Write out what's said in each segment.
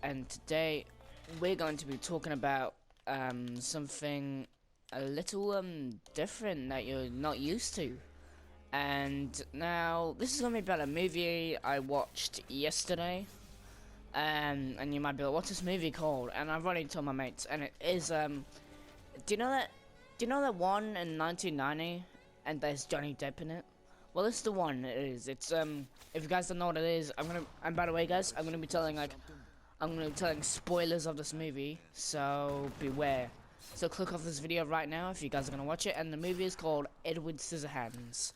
And today we're going to be talking about something a little different that you're not used to. And now this is going to be about a movie I watched yesterday. And you might be like, what's this movie called? And I've already told my mates, and it is do you know that one in 1990 and there's Johnny Depp in it? Well, it's the one. It is. It's if you guys don't know what it is, and by the way guys, I'm gonna be telling spoilers of this movie, so beware. So click off this video right now if you guys are gonna watch it, and the movie is called Edward Scissorhands.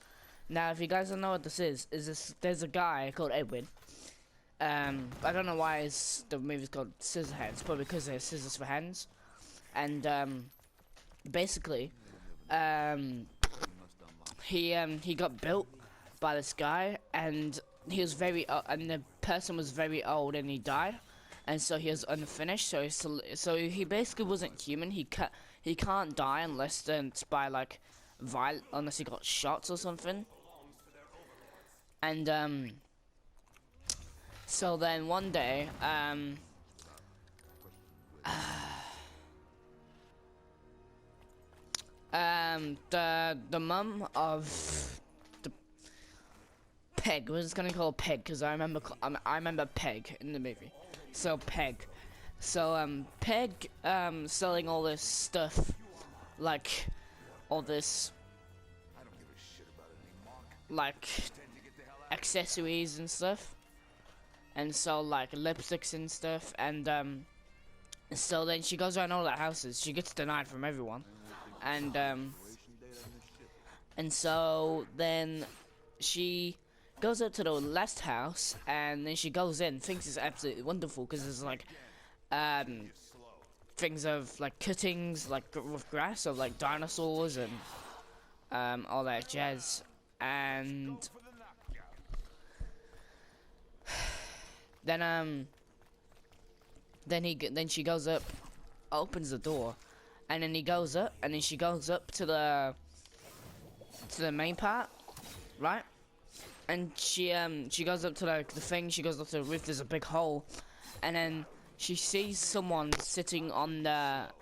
Now, if you guys don't know what this is there's a guy called Edward. I don't know why the movie's called Scissorhands, probably because there's scissors for hands. And basically, he got built by this guy, and he was and the person was very old, and he died. And so he was unfinished. So he basically wasn't human. He can't die unless it's by like unless he got shots or something. And so then one day the mum of the Peg, we're just gonna call her Peg because I remember Peg in the movie. So Peg. So Peg selling all this stuff, like all this like accessories and stuff, and so like lipsticks and stuff, and so then she goes around all the houses. She gets denied from everyone, and so then she goes up to the last house, and then she goes in, thinks it's absolutely wonderful because there's like things of like cuttings like with grass of like dinosaurs and all that jazz. And then she goes up, opens the door, and then he goes up, and then she goes up to the main part, right? And she goes up to the thing. She goes up to the roof. There's a big hole, and then she sees someone sitting on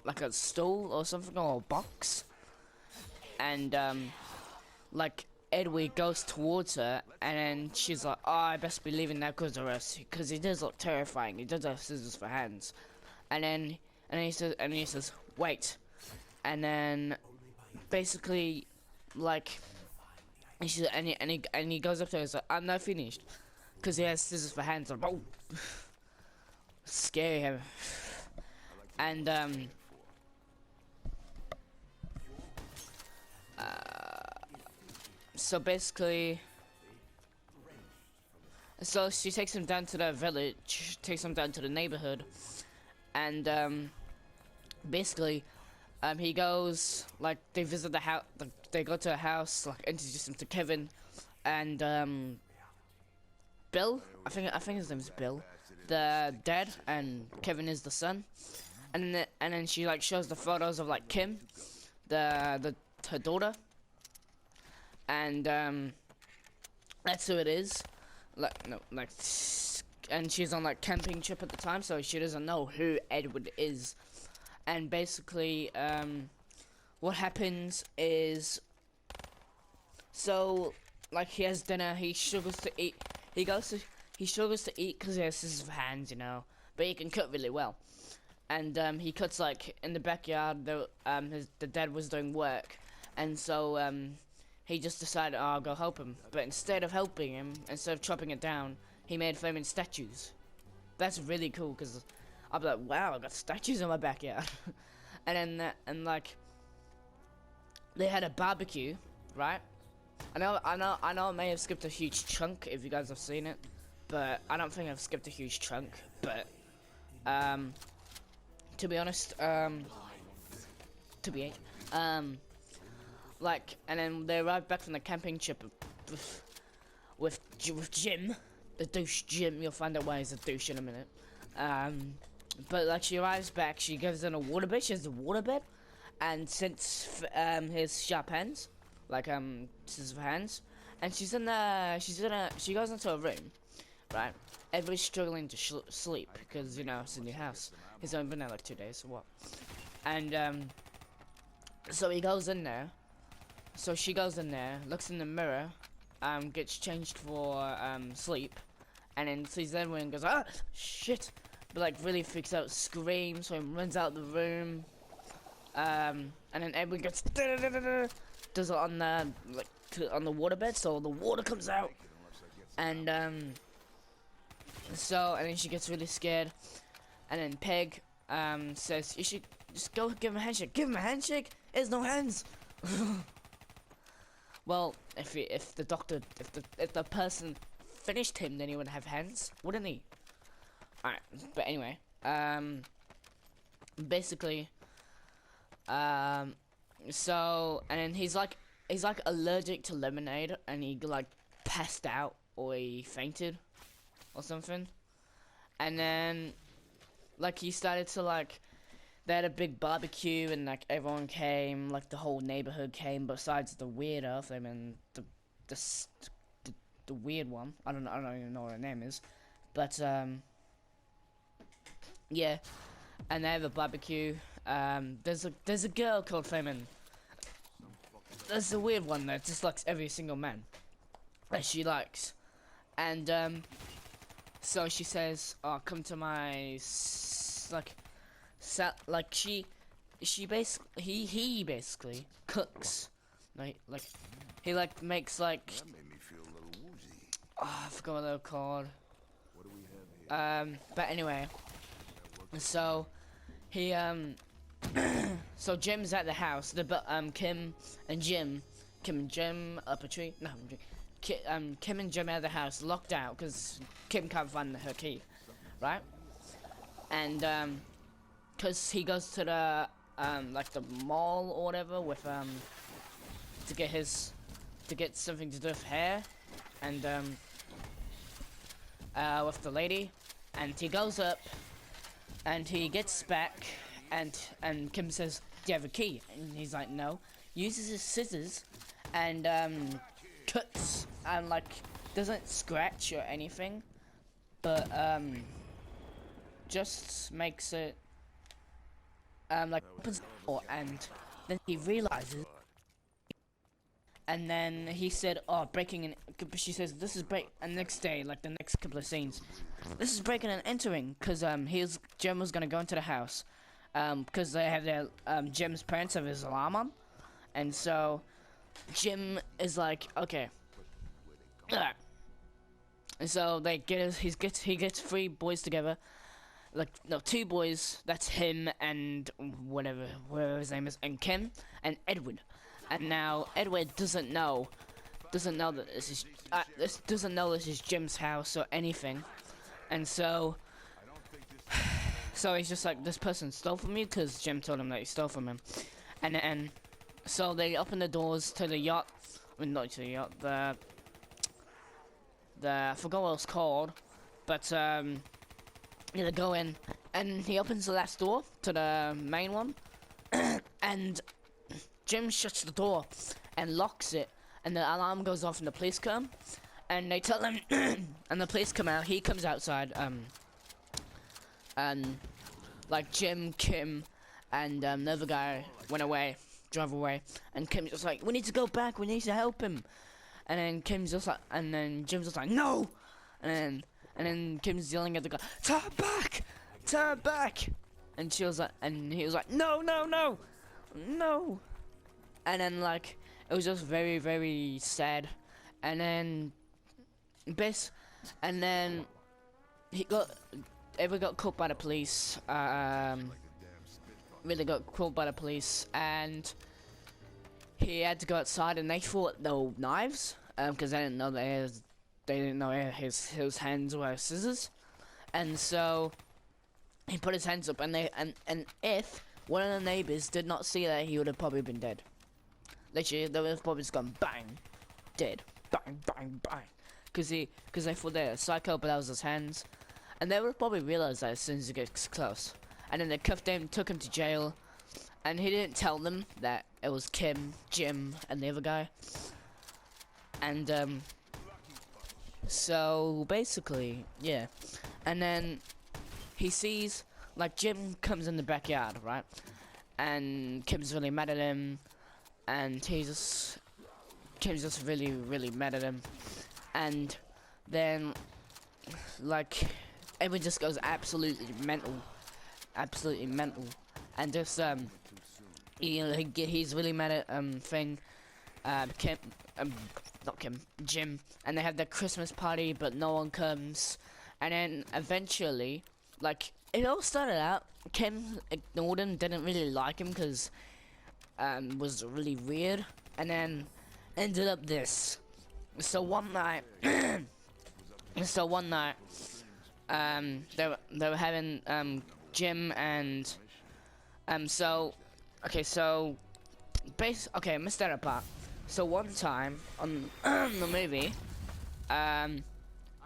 like a stool or something, or a box, and like Edward goes towards her, and then she's like, "Oh, I best be leaving now because he does look terrifying. He does have scissors for hands." And then he says, "Wait," and then basically like. And he goes up to her and says, "I'm not finished," because he has scissors for hands. Like, oh, scare him. And so basically, so she takes him down to the village, takes him down to the neighborhood, and basically. He goes, like, they visit the house, like, they go to a house, like, introduce him to Kevin, and, Bill, I think his name's Bill, the dad, and Kevin is the son, and then she, like, shows the photos of, like, Kim, her daughter, and, that's who it is, like, no, like, and she's on, like, camping trip at the time, so she doesn't know who Edward is. And basically, what happens is, so like he has dinner. He struggles to eat. He struggles to eat because he has scissors for hands, you know. But he can cut really well. And he cuts like in the backyard. The dad was doing work, and so he just decided, oh, I'll go help him. But instead of helping him, instead of chopping it down, he made flaming statues. That's really cool because. I'll be like, wow, I got statues in my backyard. And then like they had a barbecue, right? I know I may have skipped a huge chunk if you guys have seen it, but I don't think I've skipped a huge chunk. But to be honest, like, and then they arrived back from the camping trip with Jim, the douche Jim. You'll find out why he's a douche in a minute. But like she arrives back, she goes in a waterbed. She has a waterbed, and since his sharp hands, like scissors for hands, and she goes into a room right? Everybody's struggling to sleep because, you know, it's a new house. He's only been there like 2 days or what. And so he goes in there. So she goes in there, looks in the mirror, gets changed for sleep, and then sees everyone and goes, ah, shit, but like really freaks out, screams, so he runs out of the room, and then everyone gets does it on the on the waterbed, so the water comes out, and so and then she gets really scared, and then Peg says, you should just go give him a handshake. Give him a handshake. There's no hands. Well, if the person finished him, then he would have hands, wouldn't he? Alright, but anyway, basically, so, and then he's like allergic to lemonade, and he like passed out, or he fainted, or something, and then, like, he started to like, they had a big barbecue, and like everyone came, like the whole neighborhood came, besides the weirdo, I mean the weird one. I don't even know what her name is, but yeah, and they have a barbecue. There's a girl called Feynman. There's a weird one that just likes every single man that she likes, and so she says, "Oh, come to my he basically cooks, like he like makes like, That made me feel a little woozy. oh, I forgot what they're called. What do we have here? But anyway, so he so Jim's at the house. Kim and Jim up a tree. No, Kim and Jim at the house, locked out because Kim can't find her key, right? And cause he goes to the like the mall or whatever with to get something to do with hair, and with the lady, and he goes up and he gets back, and Kim says, "Do you have a key?" And he's like, "No." Uses his scissors and cuts, and like doesn't scratch or anything, but just makes it like opens the door, and then he realizes, and then he said, "Oh, breaking and," she says, "This is break," and next day, like the next couple of scenes, this is breaking and entering, because Jim was gonna go into the house, because they have their Jim's parents have his alarm on, and so Jim is like, okay, and so they he gets 3 boys together. Like, no, 2 boys, that's him and whatever his name is, and Kim and Edward. And now Edward doesn't know that this is Jim's house or anything. And so he's just like, this person stole from me, because Jim told him that he stole from him. And so they open the doors to the yacht, I mean, not to the yacht, the I forgot what it's called, but they go in, and he opens the last door to the main one, and Jim shuts the door and locks it, and the alarm goes off, and the police come, and they tell him, and the police come out. He comes outside, and like Jim, Kim, and the other guy drove away, and Kim's just like, "We need to go back. We need to help him," and then Jim's just like, "No," and then Kim's yelling at the guy, "Turn back! Turn back!" And he was like, "No, no, no, no!" And then like it was just very, very sad. And then Ever got caught by the police. Really got caught by the police, and he had to go outside, and they thought they were knives, because they didn't know his hands were scissors, and so he put his hands up, and if one of the neighbors did not see that, he would have probably been dead. Literally, they would have probably just gone bang, dead, bang, bang, bang, because they thought they were a psycho, but that was his hands, and they would probably realize that as soon as he gets close, and then they cuffed him, took him to jail, and he didn't tell them that it was Kim, Jim, and the other guy, and So basically, yeah, and then he sees like Jim comes in the backyard, right? And Kim's really mad at him, and Kim's just really mad at him, and then like everyone just goes absolutely mental, and just he's really mad at thing, Kim, not Kim, Jim, and they have their Christmas party, but no one comes, and then eventually, like it all started out, Kim ignored him, didn't really like him because was really weird, and then ended up this. So one night, they were having Jim and okay, I missed that apart. So one time on the movie,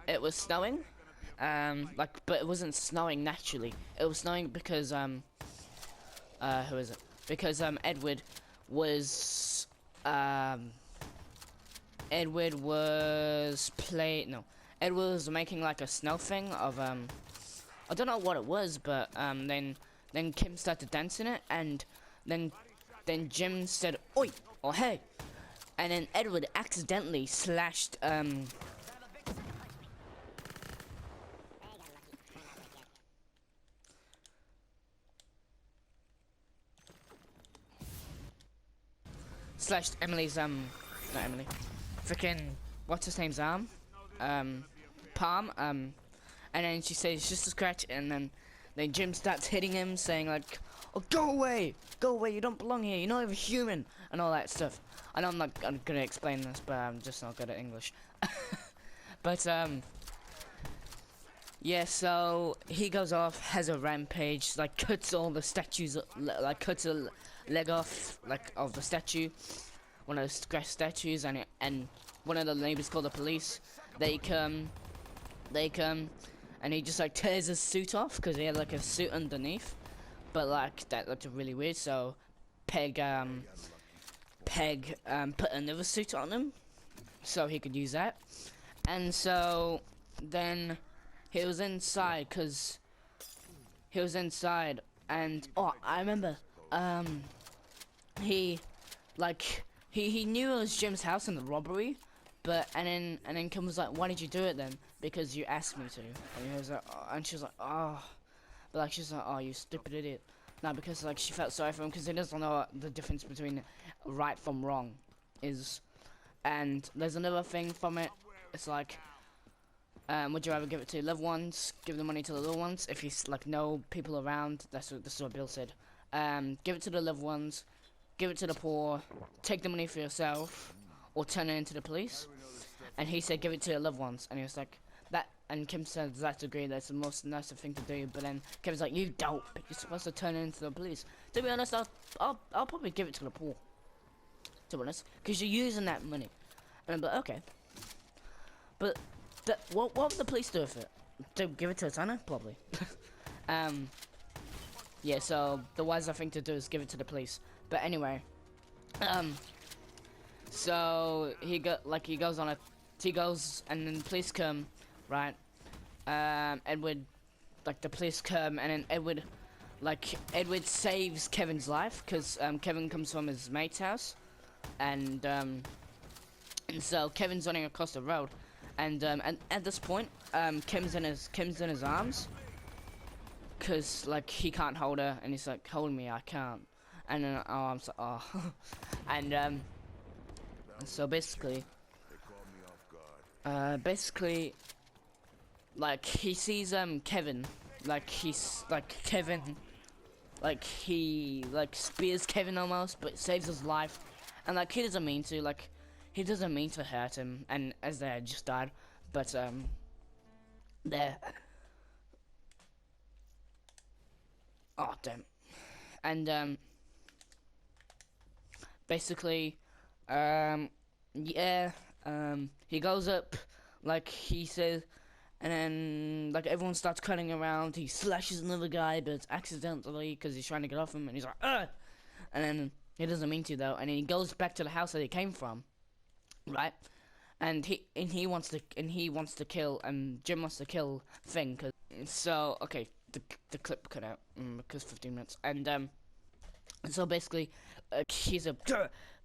it was snowing, but it wasn't snowing naturally. It was snowing because who is it? Because Edward was making like a snow thing of I don't know what it was, but then Kim started dancing it, and then Jim said oi or hey, and then Edward accidentally slashed Emily's not Emily, freaking what's his name's arm, palm, and then she says it's just a scratch, and then Jim starts hitting him, saying like, oh, go away, you don't belong here, you're not even human, and all that stuff. I know I'm gonna explain this, but I'm just not good at English. But yeah, so he goes off, has a rampage, like cuts all the statues, like cuts a leg off, like of the statue, one of those scratch statues, and one of the neighbors called the police. They come, and he just like tears his suit off because he had like a suit underneath, but like that looked really weird. So Peg put another suit on him so he could use that, and so then he was inside, and oh, I remember he knew it was Jim's house in the robbery, but and then Kim was like, why did you do it then? Because you asked me to. And he was like, oh, and she was like, oh, but like she's like, oh, you stupid idiot. No, because like she felt sorry for him because he doesn't know what the difference between right from wrong is. And there's another thing from it. It's like, would you rather give it to your loved ones, give the money to the little ones? If you like no people around, this is what Bill said. Give it to the loved ones, give it to the poor, take the money for yourself, or turn it into the police. And he said, give it to your loved ones. And he was like, that. And Kim said, that's agree. That's the most nicer thing to do. But then Kevin's like, you dope. You're supposed to turn it into the police. To be honest, I'll probably give it to the poor. To be honest, because you're using that money. And I'm like, okay. But what would the police do with it? To give it to Santa? Probably. Yeah, so the wiser thing to do is give it to the police. But anyway, so he goes and then the police come, right? Edward, like the police come, and then Edward saves Kevin's life because Kevin comes from his mate's house, and so Kevin's running across the road, and at this point, Kim's in his arms, cause like he can't hold her, and he's like, hold me, I can't, and then I'm so and so basically, like he sees Kevin, like he spears Kevin almost, but saves his life, and like he doesn't mean to hurt him, and as they had just died, but there. Oh damn. And basically, yeah, he goes up, like he says, and then like everyone starts cutting around. He slashes another guy, but it's accidentally because he's trying to get off him, and he's like, ugh! And then he doesn't mean to though, and then he goes back to the house that he came from, right? and he wants to kill Jim wants to kill Thing. So okay, the clip cut out because 15 minutes, and so basically he's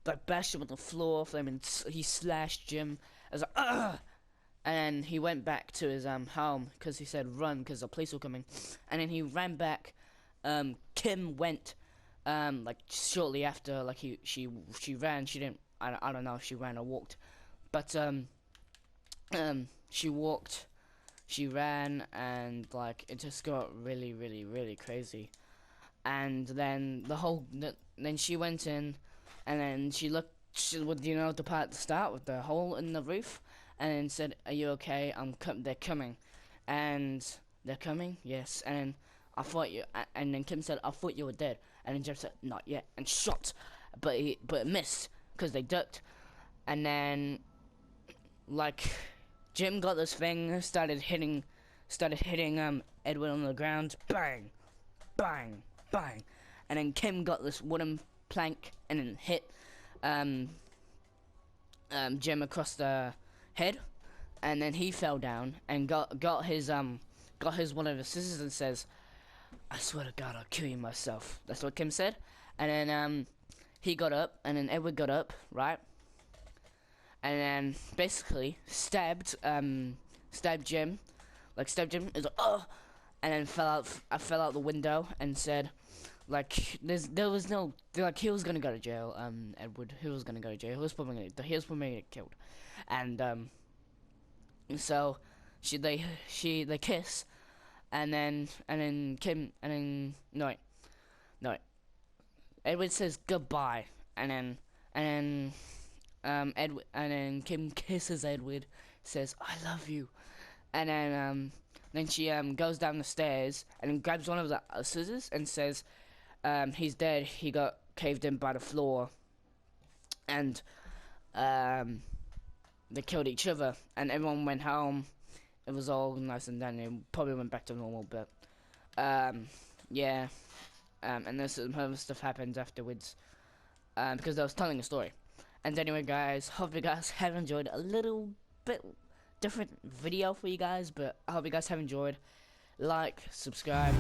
like bashed him on the floor, and he slashed Jim. I was like, ugh! And he went back to his home because he said run because the police were coming, and then he ran back. Kim went like shortly after, like she ran. She didn't. I don't know if she ran or walked, but she walked, she ran, and like it just got really crazy. And then then she went in, and then she looked. She would, the part at the start with the hole in the roof, and then said, "Are you okay? They're coming," and they're coming. Yes, and then I thought you. And then Kim said, "I thought you were dead," and then Jeff said, "Not yet," and shot, but it missed because they ducked, and then like Jim got this thing, started hitting Edward on the ground, bang, bang, bang, and then Kim got this wooden plank and then hit Jim across the head, and then he fell down and got his one of the scissors and says, "I swear to God, I'll kill you myself." That's what Kim said, and then he got up, and then Edward got up, right, and then basically stabbed Jim, is like, oh, and then fell out the window and said, like, there was no, like, he was gonna go to jail. Edward, he was gonna go to jail. He was probably gonna get killed, and so they kiss, and then Kim, and then no wait, Edward says goodbye, and then Edward, and then Kim kisses Edward, says I love you, and then she goes down the stairs and then grabs one of the scissors and says, he's dead. He got caved in by the floor, and they killed each other, and everyone went home. It was all nice and done. It probably went back to normal, but yeah. And then some other stuff happened afterwards, because I was telling a story. And anyway, guys, hope you guys have enjoyed a little bit different video for you guys, but I hope you guys have enjoyed. Like, subscribe.